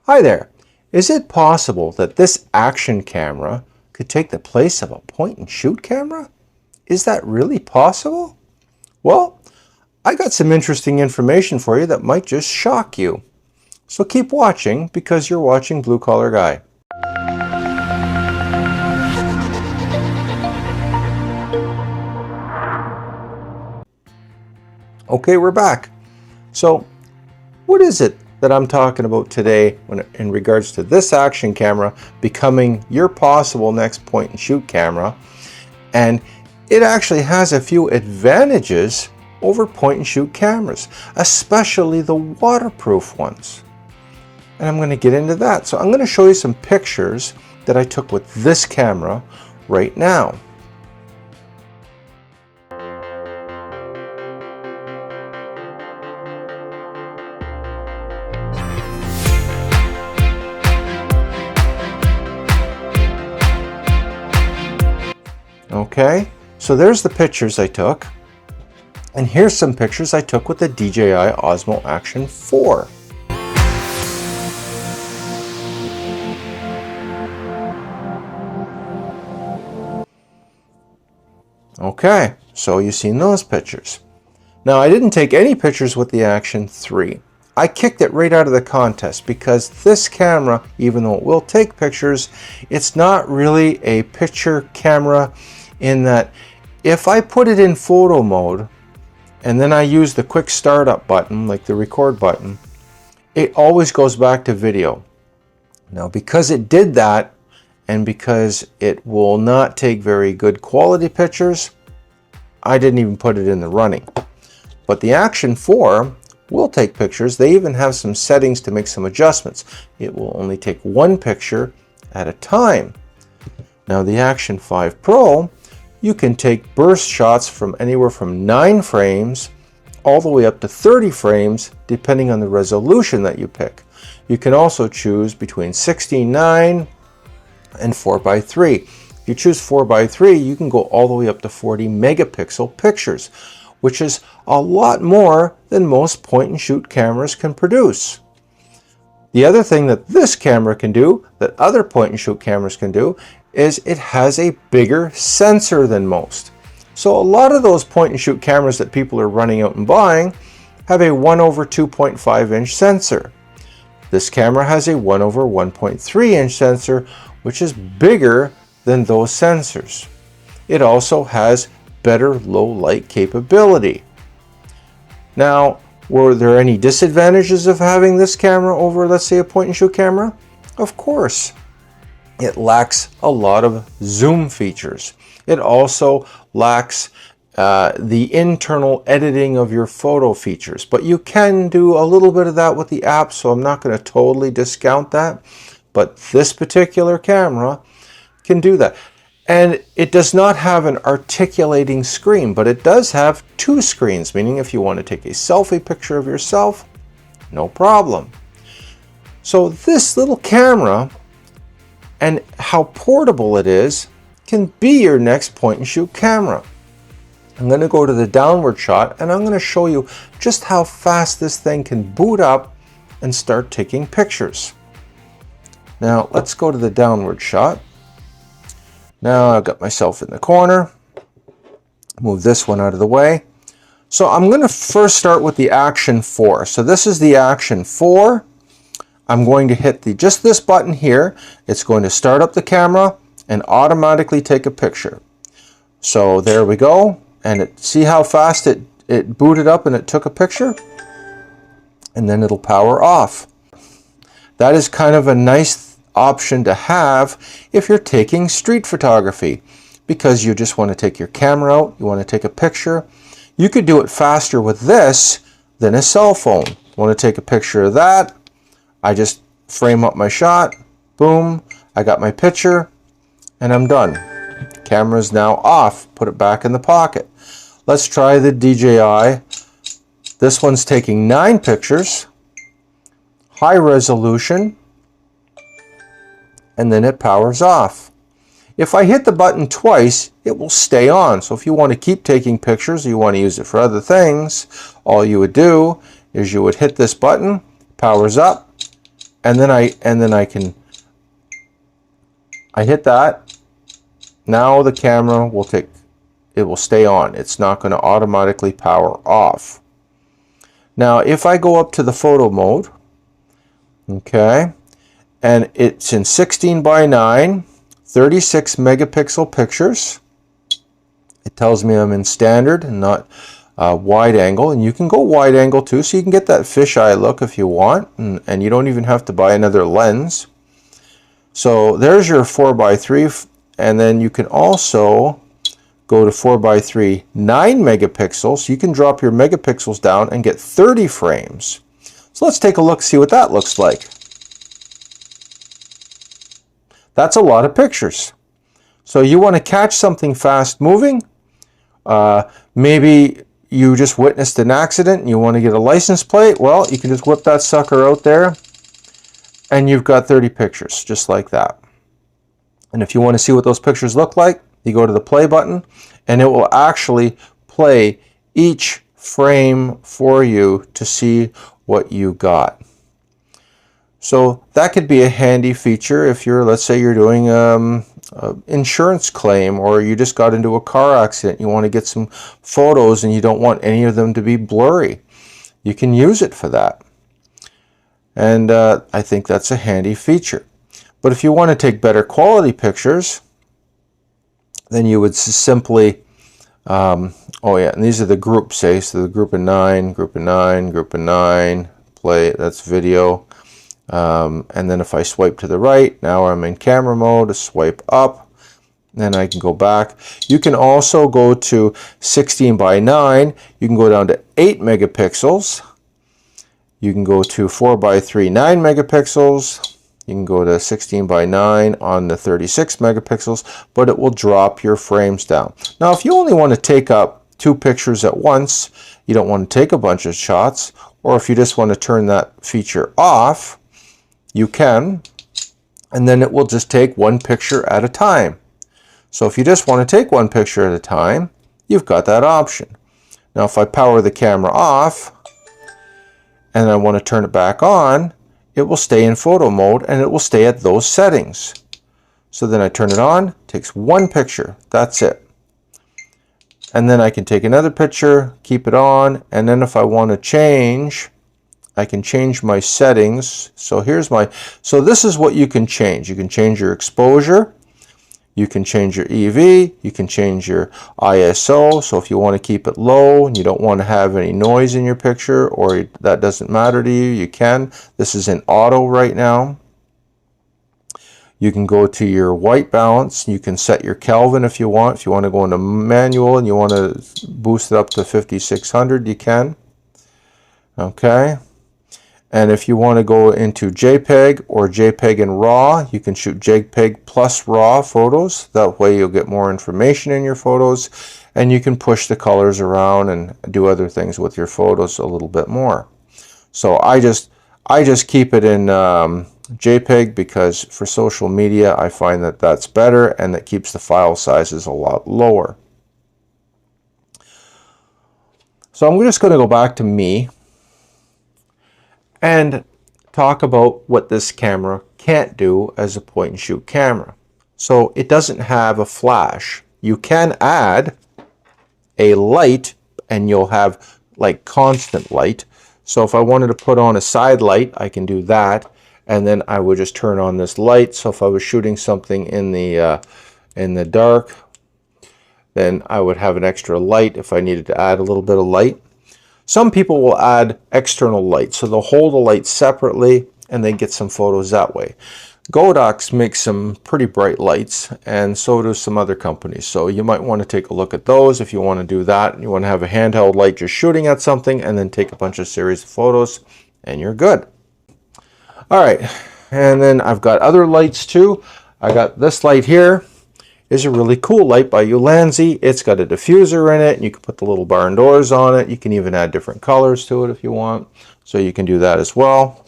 Hi there. Is it possible that this action camera could take the place of a point and shoot camera? Is that really possible? Well, I got some interesting information for you that might just shock you. So keep watching because you're watching Blue Collar Guy. Okay, we're back. So what is it that I'm talking about today in regards to this action camera becoming your possible next point and shoot camera? And it actually has a few advantages over point and shoot cameras, especially the waterproof ones. And I'm going to get into that. So I'm going to show you some pictures that I took with this camera right now. Okay, so there's the pictures I took, and here's some pictures I took with the DJI Osmo Action 4. Okay, so you've seen those pictures. Now I didn't take any pictures with the Action 3. I kicked it right out of the contest because this camera, even though it will take pictures, it's not really a picture camera in that if I put it in photo mode and then I use the quick startup button, like the record button, it always goes back to video. Now because it did that, and because it will not take very good quality pictures, I didn't even put it in the running. But the Action 4 will take pictures. They even have some settings to make some adjustments. It will only take one picture at a time. Now the Action 5 Pro, you can take burst shots from anywhere from 9 frames all the way up to 30 frames depending on the resolution that you pick. You can also choose between 16:9 and 4:3. If you choose 4:3, you can go all the way up to 40 megapixel pictures, which is a lot more than most point and shoot cameras can produce. The other thing that this camera can do, that other point and shoot cameras can do, is it has a bigger sensor than most. So a lot of those point and shoot cameras that people are running out and buying have a 1/2.5 inch sensor. This camera has a 1/1.3 inch sensor, which is bigger than those sensors. It also has better low light capability. Now, were there any disadvantages of having this camera over, let's say, a point and shoot camera? Of course. It lacks a lot of zoom features. It also lacks the internal editing of your photo features, but you can do a little bit of that with the app, so I'm not going to totally discount that. But this particular camera can do that. And it does not have an articulating screen, but it does have 2 screens, meaning if you want to take a selfie picture of yourself, no problem. So this little camera, and how portable it is, can be your next point and shoot camera. I'm going to go to the downward shot and I'm going to show you just how fast this thing can boot up and start taking pictures. Now let's go to the downward shot. Now I've got myself in the corner. Move this one out of the way. So I'm going to first start with the Action 4. So this is the Action 4. I'm going to hit just this button here. It's going to start up the camera and automatically take a picture. So there we go. And see how fast it booted up and it took a picture? And then it'll power off. That is kind of a nice option to have if you're taking street photography, because you just want to take your camera out, you want to take a picture. You could do it faster with this than a cell phone. Want to take a picture of that? I just frame up my shot, boom, I got my picture, and I'm done. Camera's now off, put it back in the pocket. Let's try the DJI. This one's taking 9 pictures, high resolution, and then it powers off. If I hit the button twice, it will stay on. So if you want to keep taking pictures, or you want to use it for other things, all you would do is you would hit this button, powers up, and then I hit that. Now the camera will stay on. It's not going to automatically power off. Now if I go up to the photo mode, okay, and it's in 16:9, 36 megapixel pictures. It tells me I'm in standard and not wide angle, and you can go wide angle too, so you can get that fisheye look if you want, and you don't even have to buy another lens. So there's your 4:3, and then you can also go to 4:3, 9 megapixels. You can drop your megapixels down and get 30 frames. So let's take a look, see what that looks like. That's a lot of pictures. So you want to catch something fast moving. Maybe you just witnessed an accident and you want to get a license plate. Well, you can just whip that sucker out there and you've got 30 pictures just like that. And if you want to see what those pictures look like, you go to the play button and it will actually play each frame for you to see what you got. So that could be a handy feature if you're, let's say you're doing an insurance claim, or you just got into a car accident. You want to get some photos and you don't want any of them to be blurry. You can use it for that. And I think that's a handy feature. But if you want to take better quality pictures, then you would simply, oh yeah, and these are the groups, say, so the group of 9, group of 9, group of 9, play, that's video. And then if I swipe to the right, now I'm in camera mode, swipe up, then I can go back. You can also go to 16:9, you can go down to 8 megapixels, you can go to 4:3, 9 megapixels, you can go to 16:9 on the 36 megapixels, but it will drop your frames down. Now if you only want to take up 2 pictures at once, you don't want to take a bunch of shots, or if you just want to turn that feature off, you can, and then it will just take 1 picture at a time. So if you just want to take 1 picture at a time, you've got that option. Now if I power the camera off and I want to turn it back on, it will stay in photo mode and it will stay at those settings. So then I turn it on, takes 1 picture, that's it. And then I can take another picture, keep it on, and then if I want to change, I can change my settings. So so this is what you can change. You can change your exposure, you can change your EV, you can change your ISO. So if you want to keep it low and you don't want to have any noise in your picture, or that doesn't matter to you, you can. This is in auto right now. You can go to your white balance. You can set your Kelvin if you want. If you want to go into manual and you want to boost it up to 5600, you can. Okay. And if you want to go into JPEG or JPEG and RAW, you can shoot JPEG plus RAW photos. That way you'll get more information in your photos, and you can push the colors around and do other things with your photos a little bit more. So I just keep it in JPEG because for social media I find that that's better, and that keeps the file sizes a lot lower. So I'm just going to go back to me and talk about what this camera can't do as a point and shoot camera. So it doesn't have a flash. You can add a light and you'll have like constant light. So if I wanted to put on a side light, I can do that, and then I would just turn on this light. So if I was shooting something in the dark, then I would have an extra light if I needed to add a little bit of light. Some people will add external light, so they'll hold the light separately and they get some photos that way. Godox makes some pretty bright lights, and so do some other companies. So you might want to take a look at those if you want to do that. You want to have a handheld light just shooting at something and then take a bunch of series of photos and you're good. All right, and then I've got other lights too. I got this light here. Is a really cool light by Ulanzi. It's got a diffuser in it, and you can put the little barn doors on it. You can even add different colors to it if you want. So you can do that as well.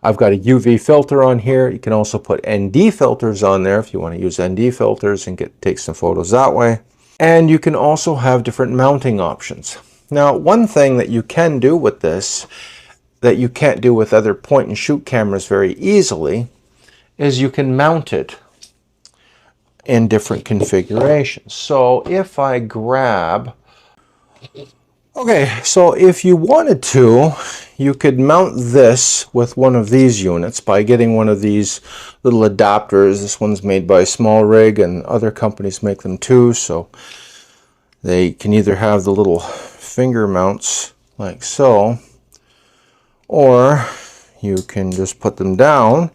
I've got a UV filter on here. You can also put ND filters on there if you want to use ND filters and take some photos that way. And you can also have different mounting options. Now, one thing that you can do with this, that you can't do with other point and shoot cameras very easily is you can mount it in different configurations. So if I grab, okay, so if you wanted to, you could mount this with one of these units by getting one of these little adapters. This one's made by Small Rig, and other companies make them too, so they can either have the little finger mounts like so, or you can just put them down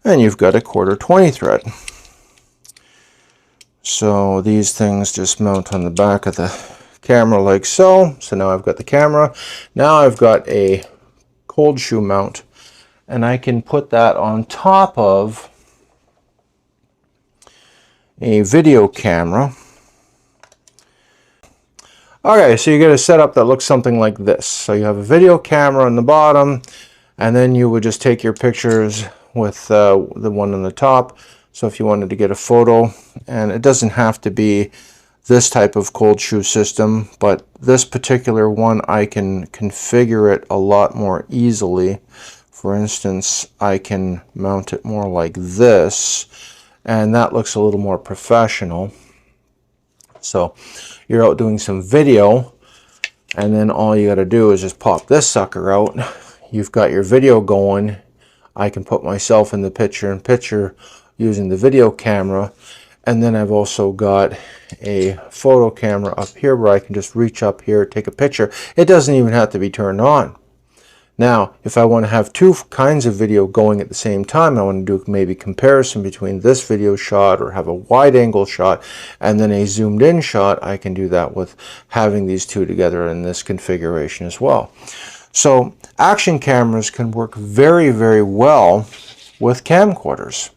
and you've got a 1/4 20 thread. So these things just mount on the back of the camera like so. So now I've got the camera. Now I've got a cold shoe mount, and I can put that on top of a video camera. Okay, so you get a setup that looks something like this. So you have a video camera on the bottom, and then you would just take your pictures with the one on the top. So if you wanted to get a photo, and it doesn't have to be this type of cold shoe system, but this particular one, I can configure it a lot more easily. For instance, I can mount it more like this, and that looks a little more professional. So you're out doing some video, and then all you got to do is just pop this sucker out. You've got your video going. I can put myself in the picture using the video camera, and then I've also got a photo camera up here where I can just reach up here, take a picture. It doesn't even have to be turned on. Now, if I want to have two kinds of video going at the same time, I want to do maybe comparison between this video shot, or have a wide angle shot and then a zoomed in shot, I can do that with having these two together in this configuration as well. So action cameras can work very, very well with camcorders.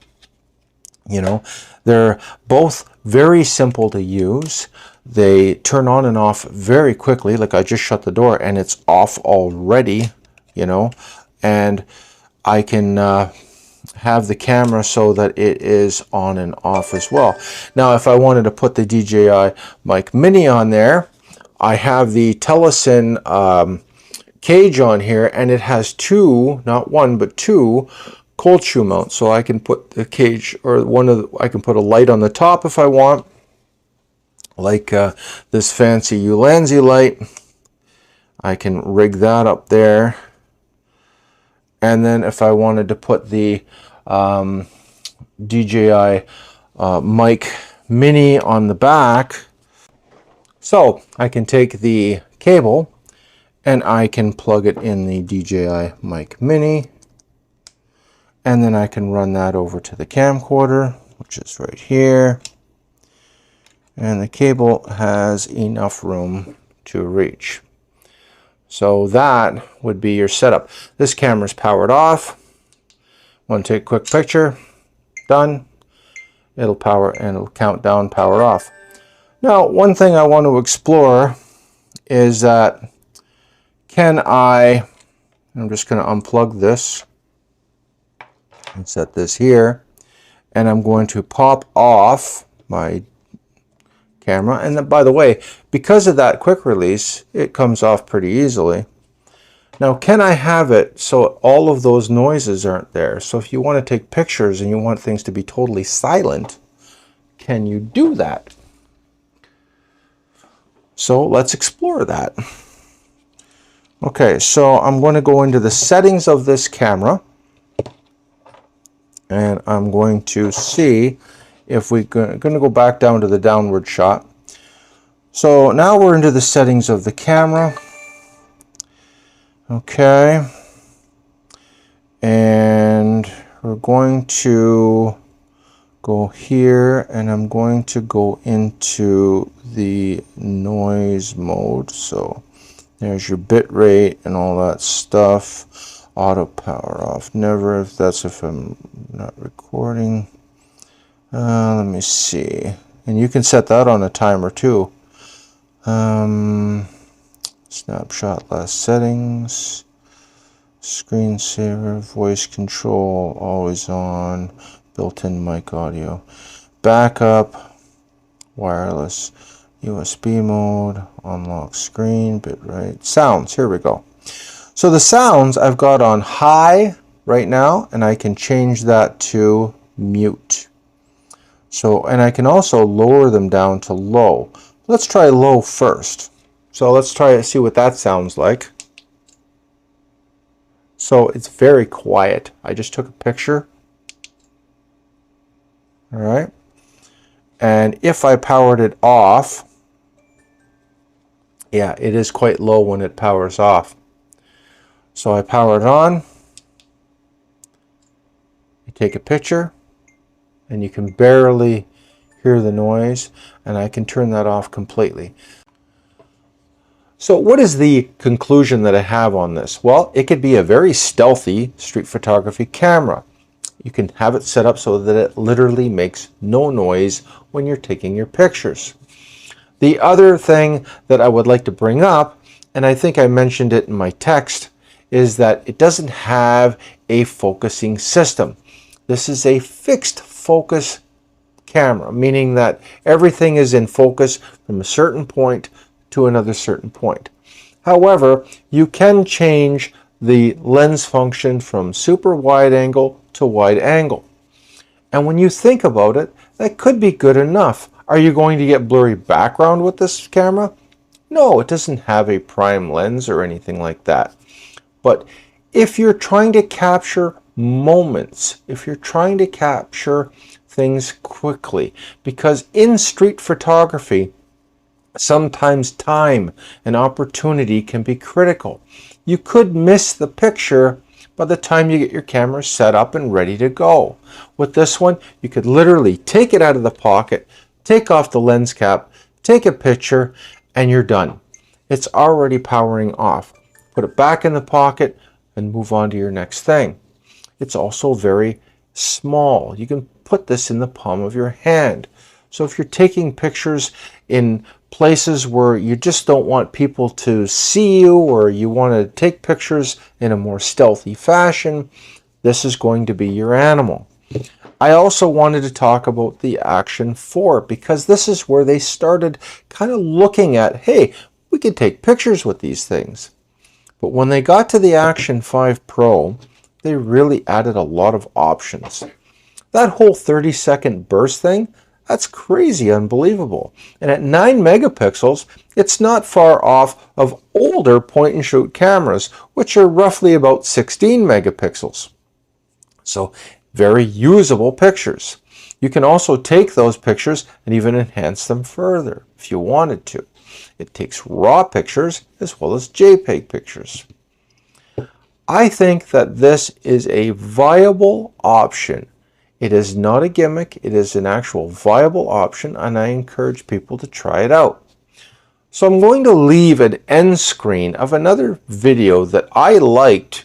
You know, they're both very simple to use. They turn on and off very quickly. Like I just shut the door and it's off already. You know, and I can have the camera so that it is on and off as well. Now, if I wanted to put the DJI Mic Mini on there, I have the Telesin cage on here, and it has two, not one, but two cold shoe mounts. So I can put the cage, or I can put a light on the top if I want, like this fancy Ulanzi light. I can rig that up there. And then if I wanted to put the DJI Mic Mini on the back, so I can take the cable and I can plug it in the DJI Mic Mini, and then I can run that over to the camcorder, which is right here, and the cable has enough room to reach. So that would be your setup. This camera's powered off. Want to take a quick picture? Done. It'll power and it'll count down, power off. Now, one thing I want to explore is that I'm just going to unplug this and set this here, and I'm going to pop off my camera. And then, by the way, because of that quick release, it comes off pretty easily. Now, can I have it so all of those noises aren't there? So if you want to take pictures and you want things to be totally silent, can you do that? So let's explore that. Okay, so I'm going to go into the settings of this camera, and I'm going to see if we're going to go back down to the downward shot. So now we're into the settings of the camera. Okay. And we're going to go here, and I'm going to go into the noise mode. So there's your bit rate and all that stuff. Auto power off, never, if I'm not recording. Let me see, and you can set that on a timer too. Snapshot last settings, screensaver, voice control, always on, built-in mic audio, backup, wireless, USB mode, unlock screen, bitrate, sounds. Here we go. So the sounds I've got on high right now, and I can change that to mute. So, and I can also lower them down to low. Let's try low first. So let's try to see what that sounds like. So it's very quiet. I just took a picture. All right. And if I powered it off, yeah, it is quite low when it powers off. So I power it on. I take a picture, and you can barely hear the noise, and I can turn that off completely. So what is the conclusion that I have on this? Well, it could be a very stealthy street photography camera. You can have it set up so that it literally makes no noise when you're taking your pictures. The other thing that I would like to bring up, and I think I mentioned it in my text, is that it doesn't have a focusing system. This is a fixed focus camera, meaning that everything is in focus from a certain point to another certain point. However, you can change the lens function from super wide angle to wide angle. And when you think about it, that could be good enough. Are you going to get blurry background with this camera? No, it doesn't have a prime lens or anything like that. But if you're trying to capture moments, if you're trying to capture things quickly, because in street photography, sometimes time and opportunity can be critical. You could miss the picture by the time you get your camera set up and ready to go. With this one, you could literally take it out of the pocket, take off the lens cap, take a picture, and you're done. It's already powering off. Put it back in the pocket and move on to your next thing. It's also very small. You can put this in the palm of your hand. So if you're taking pictures in places where you just don't want people to see you, or you want to take pictures in a more stealthy fashion, this is going to be your animal. I also wanted to talk about the Action 4 because this is where they started kind of looking at, hey, we could take pictures with these things. But when they got to the Action 5 Pro, they really added a lot of options. That whole 30-second burst thing, that's crazy unbelievable. And at 9 megapixels, it's not far off of older point-and-shoot cameras, which are roughly about 16 megapixels. So very usable pictures. You can also take those pictures and even enhance them further if you wanted to. It takes raw pictures as well as JPEG pictures. I think that this is a viable option. It is not a gimmick, it is an actual viable option, and I encourage people to try it out. So I'm going to leave an end screen of another video that I liked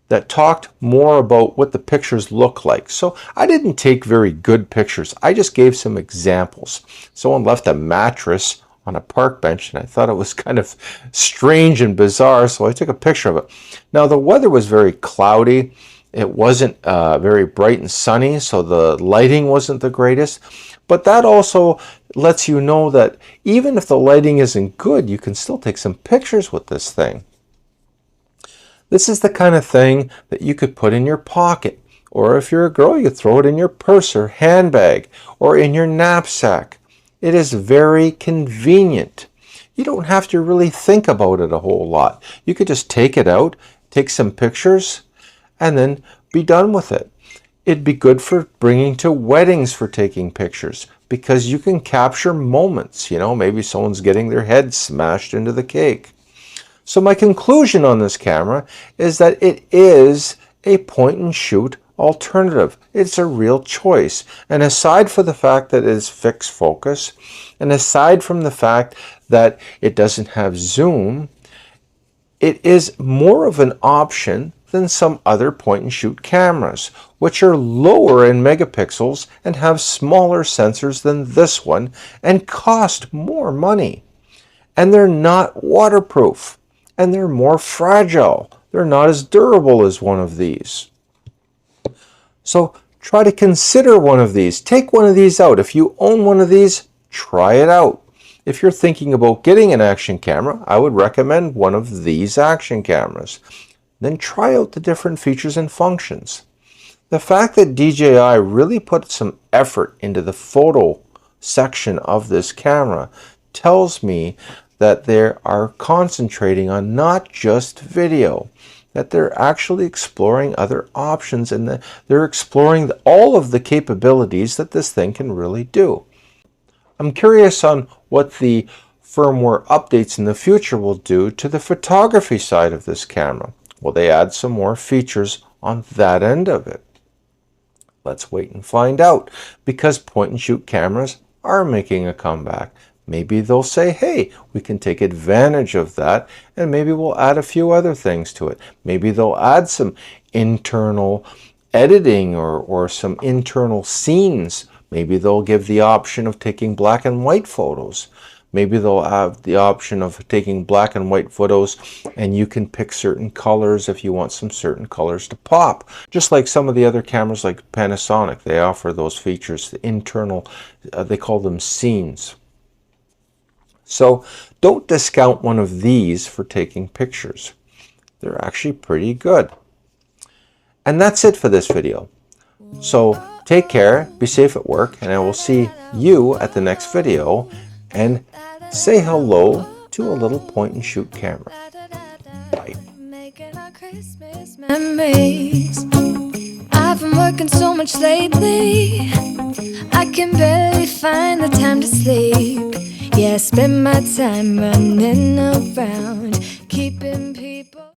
that talked more about what the pictures look like. So I didn't take very good pictures, I just gave some examples. Someone left a mattress on a park bench and I thought it was kind of strange and bizarre, so I took a picture of it. Now the weather was very cloudy. It wasn't very bright and sunny, so the lighting wasn't the greatest. But that also lets you know that even if the lighting isn't good, you can still take some pictures with this thing. This is the kind of thing that you could put in your pocket. Or if you're a girl, you throw it in your purse or handbag or in your knapsack. It is very convenient. You don't have to really think about it a whole lot. You could just take it out, take some pictures, and then be done with it. It'd be good for bringing to weddings for taking pictures because you can capture moments. You know, maybe someone's getting their head smashed into the cake. So my conclusion on this camera is that it is a point-and-shoot alternative. It's a real choice. And aside from the fact that it is fixed focus, and aside from the fact that it doesn't have zoom, it is more of an option than some other point-and-shoot cameras, which are lower in megapixels and have smaller sensors than this one and cost more money. And they're not waterproof, and they're more fragile. They're not as durable as one of these. So try to consider one of these. Take one of these out. If you own one of these, try it out. If you're thinking about getting an action camera, I would recommend one of these action cameras. then try out the different features and functions. The fact that DJI really put some effort into the photo section of this camera tells me that they are concentrating on not just video, that they're actually exploring other options, and that they're exploring all of the capabilities that this thing can really do. I'm curious on what the firmware updates in the future will do to the photography side of this camera. Will they add some more features on that end of it? Let's wait and find out, because point and shoot cameras are making a comeback. Maybe they'll say, hey, we can take advantage of that, and maybe we'll add a few other things to it. Maybe they'll add some internal editing or some internal scenes. Maybe they'll give the option of taking black and white photos. Maybe they'll have the option of taking black and white photos and you can pick certain colors if you want some certain colors to pop. Just like some of the other cameras like Panasonic, they offer those features, the internal, they call them scenes. So don't discount one of these for taking pictures. They're actually pretty good. And that's it for this video. So take care, be safe at work, and I will see you at the next video. And say hello to a little point and shoot camera. Bye. Making our Christmas memories. I've been working so much lately, I can barely find the time to sleep. Yeah, I spend my time running around, keeping people